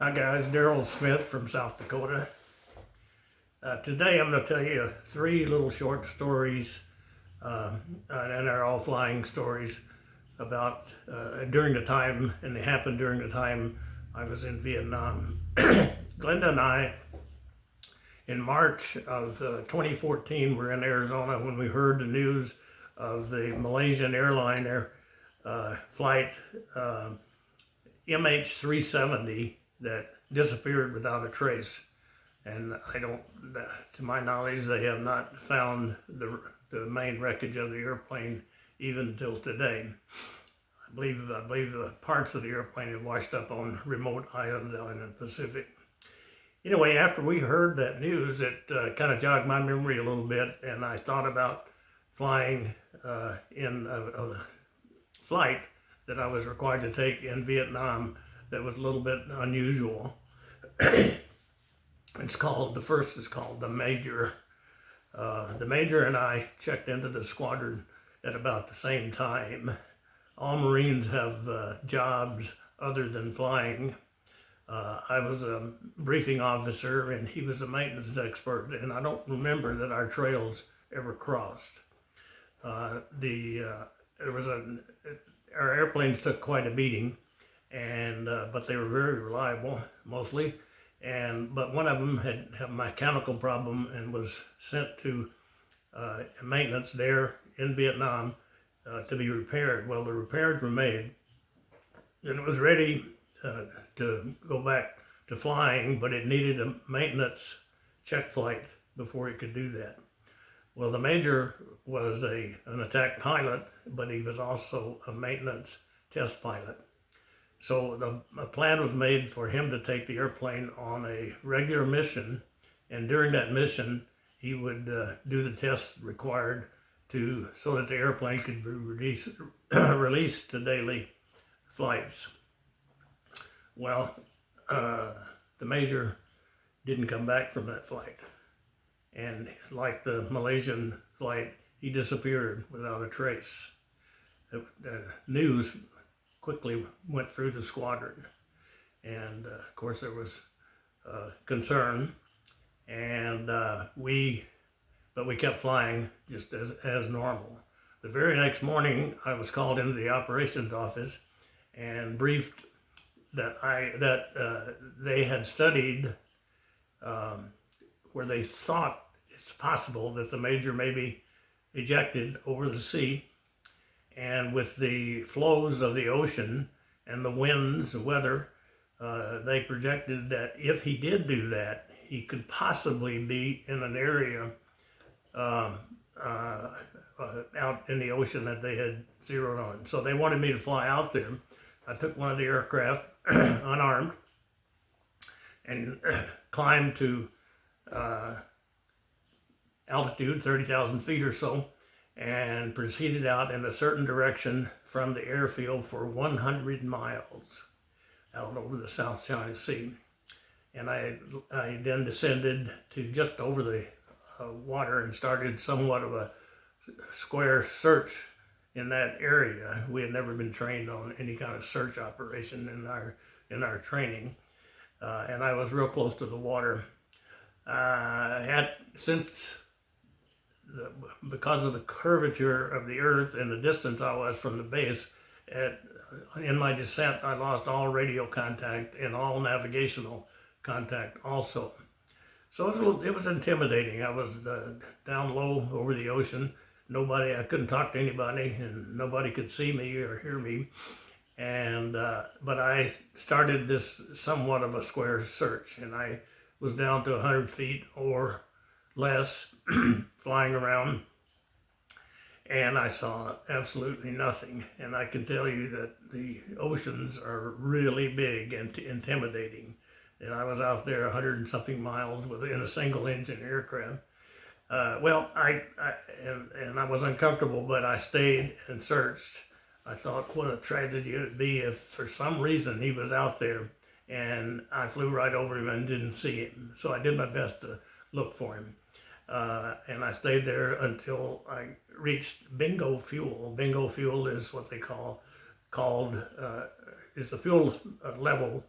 Hi guys, Daryl Smith from South Dakota. Today I'm going to tell you three little short stories, and they're all flying stories about during the time, and they happened during the time I was in Vietnam. Glenda and I, in March of 2014, were in Arizona when we heard the news of the Malaysian Airlines Flight MH370 that disappeared without a trace. And to my knowledge, they have not found the main wreckage of the airplane even till today. I believe the parts of the airplane have washed up on remote islands out in the Pacific. Anyway, after we heard that news, it kind of jogged my memory a little bit, and I thought about flying in a flight that I was required to take in Vietnam that was a little bit unusual. The first is called the Major. The Major and I checked into the squadron at about the same time. All Marines have jobs other than flying. I was a briefing officer and he was a maintenance expert, and I don't remember that our trails ever crossed. Our airplanes took quite a beating, and but they were very reliable mostly. But one of them had a mechanical problem and was sent to maintenance there in Vietnam to be repaired. Well, the repairs were made, and it was ready to go back to flying, but it needed a maintenance check flight before it could do that. Well, the Major was an attack pilot, but he was also a maintenance test pilot. So a plan was made for him to take the airplane on a regular mission, and during that mission, he would do the tests required so that the airplane could be released to daily flights. Well, the Major didn't come back from that flight. And like the Malaysian flight, he disappeared without a trace. The news quickly went through the squadron. And of course there was concern. But we kept flying just as normal. The very next morning, I was called into the operations office and briefed that they had studied where they thought it's possible that the Major may be ejected over the sea, and with the flows of the ocean and the winds, the weather, they projected that if he did do that, he could possibly be in an area out in the ocean that they had zeroed on. So they wanted me to fly out there. I took one of the aircraft unarmed and climbed to altitude, 30,000 feet or so, and proceeded out in a certain direction from the airfield for 100 miles out over the South China Sea. And I then descended to just over the water and started somewhat of a square search in that area. We had never been trained on any kind of search operation in our training, and I was real close to the water. Because of the curvature of the earth and the distance I was from the base, in my descent I lost all radio contact and all navigational contact also. So it was intimidating. I was down low over the ocean. I couldn't talk to anybody, and nobody could see me or hear me. But I started this somewhat of a square search, and I was down to 100 feet or less flying around, and I saw absolutely nothing. And I can tell you that the oceans are really big and intimidating. And I was out there 100 and something miles in a single engine aircraft. I was uncomfortable, but I stayed and searched. I thought what a tragedy it would be if for some reason he was out there and I flew right over him and didn't see him. So I did my best to look for him. And I stayed there until I reached bingo fuel. Bingo fuel is what they is the fuel level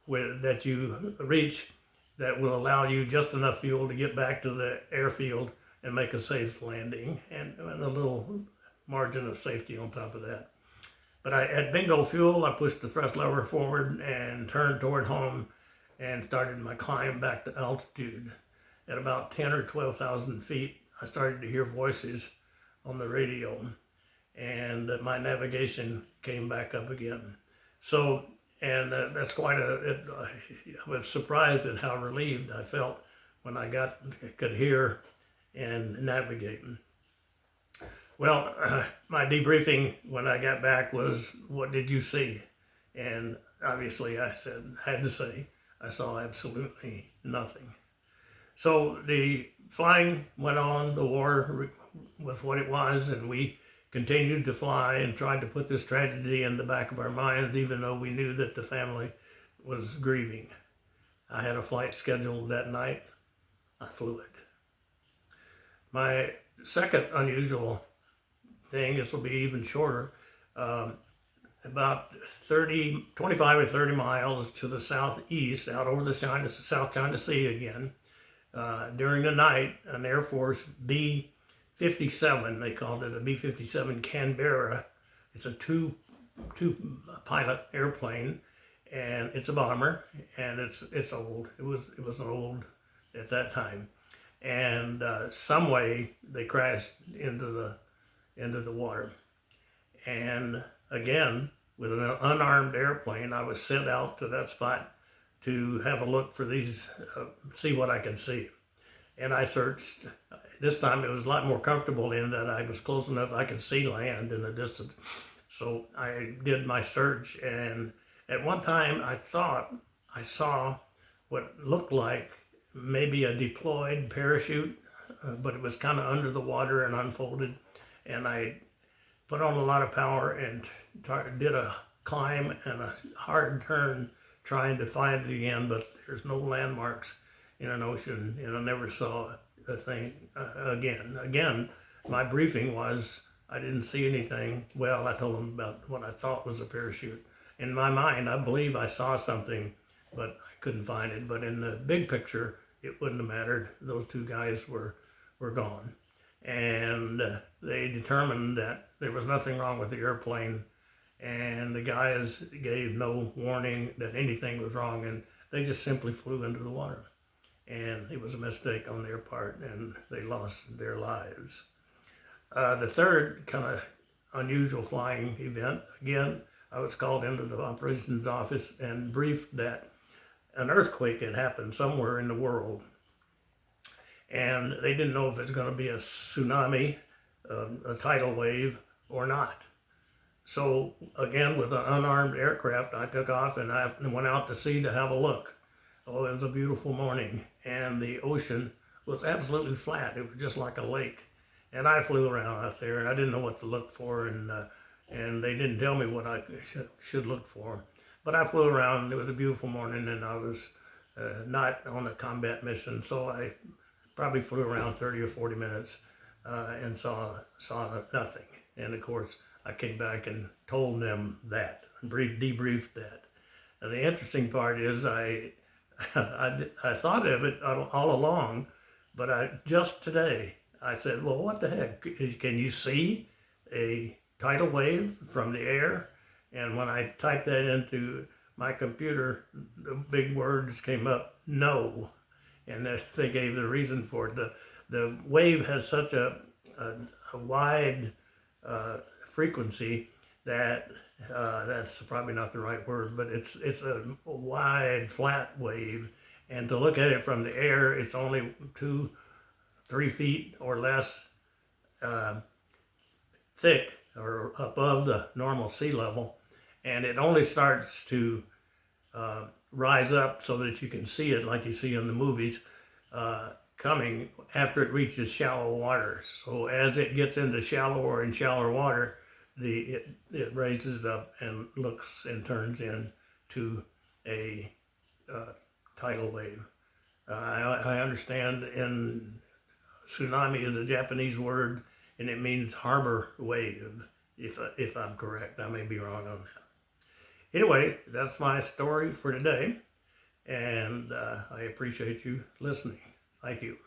that you reach that will allow you just enough fuel to get back to the airfield and make a safe landing, and a little margin of safety on top of that. But at bingo fuel, I pushed the thrust lever forward and turned toward home and started my climb back to altitude. At about 10 or 12,000 feet, I started to hear voices on the radio, and my navigation came back up again. So, and that's quite I was surprised at how relieved I felt when I could hear and navigate. Well, my debriefing when I got back was, "What did you see?" And obviously I had to say, I saw absolutely nothing. So the flying went on, the war was what it was, and we continued to fly and tried to put this tragedy in the back of our minds, even though we knew that the family was grieving. I had a flight scheduled that night. I flew it. My second unusual thing, this will be even shorter, about 25 or 30 miles to the southeast, out over the South China Sea again. During the night, an Air Force B-57, they called it a B-57 Canberra. It's a two pilot airplane, and it's a bomber, and it's old. It was old at that time, and some way they crashed into the water. And again, with an unarmed airplane, I was sent out to that spot to have a look for these, see what I could see. And I searched. This time it was a lot more comfortable in that I was close enough I could see land in the distance. So I did my search, and at one time I thought I saw what looked like maybe a deployed parachute, but it was kind of under the water and unfolded. And I put on a lot of power and did a climb and a hard turn trying to find it again, but there's no landmarks in an ocean, and I never saw a thing again. Again, my briefing was I didn't see anything. Well, I told them about what I thought was a parachute. In my mind, I believe I saw something, but I couldn't find it. But in the big picture, it wouldn't have mattered. Those two guys were gone. And they determined that there was nothing wrong with the airplane, and the guys gave no warning that anything was wrong, and they just simply flew into the water. And it was a mistake on their part, and they lost their lives. The third kind of unusual flying event, again, I was called into the operations office and briefed that an earthquake had happened somewhere in the world. And they didn't know if it was going to be a tsunami, a tidal wave, or not. So again, with an unarmed aircraft, I took off and I went out to sea to have a look. Oh, it was a beautiful morning, and the ocean was absolutely flat. It was just like a lake. And I flew around out there, and I didn't know what to look for, and they didn't tell me what I should look for. But I flew around. It was a beautiful morning, and I was not on a combat mission, so I probably flew around 30 or 40 minutes and saw nothing. And of course, I came back and told them that, debriefed that. And the interesting part is I thought of it all along, but just today I said, well, what the heck? Can you see a tidal wave from the air? And when I typed that into my computer, the big words came up, no. And they gave the reason for it. The wave has such a wide frequency that that's probably not the right word, but it's a wide, flat wave. And to look at it from the air, it's only 2-3 feet or less thick or above the normal sea level. And it only starts to rise up so that you can see it like you see in the movies coming after it reaches shallow water. So as it gets into shallower and shallower water, it raises up and looks and turns into a tidal wave. I understand in tsunami is a Japanese word, and it means harbor wave, if I'm correct. I may be wrong on that. Anyway, that's my story for today. and I appreciate you listening. Thank you.